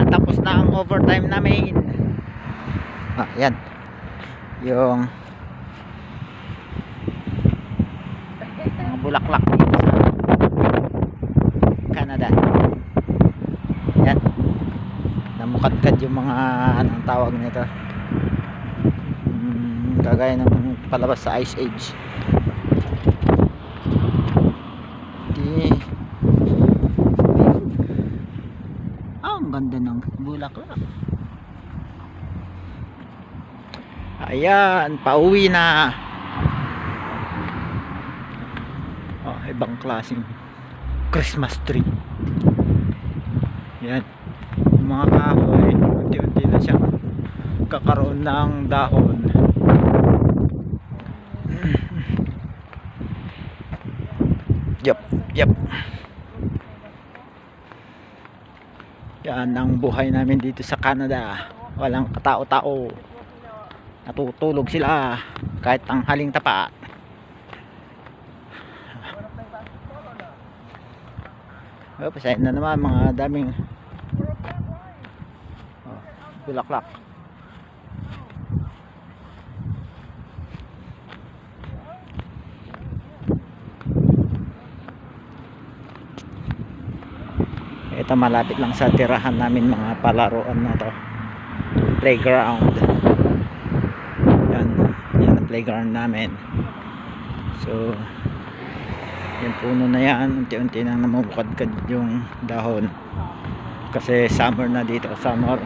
tapos na ang overtime namin. Yan yung mga bulaklak dito sa Canada. Yan, namukadkad yung mga anong tawag nito, kagaya ng palabas sa Ice Age. Ang ganda ng bulaklak. Ayan, pauwi na. Ibang klaseng Christmas tree. Yan, yung mga kahoy unti-unti na siyang kakaroon ng dahon. Yep. Yan ang buhay namin dito sa Canada. Walang katao-tao, natutulog sila kahit ang haling tapat. Pasaya na naman, mga daming bulaklak. Ito malapit lang sa tirahan namin, mga palaruan na to, playground. Yan ang playground namin. So yung puno na yan, unti-unti nang namumukadkad yung dahon kasi summer na dito, summer,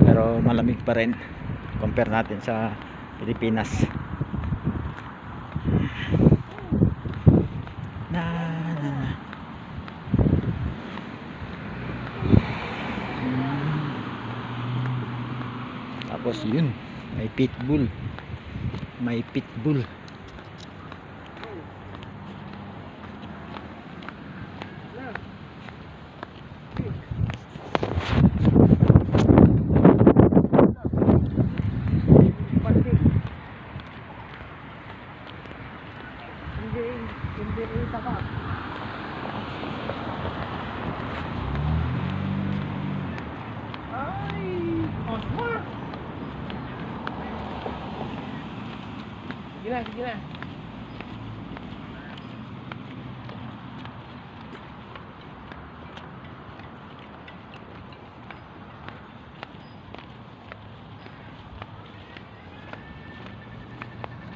pero malamig pa rin compare natin sa Pilipinas. Tapos yun, may pitbull. Sige na.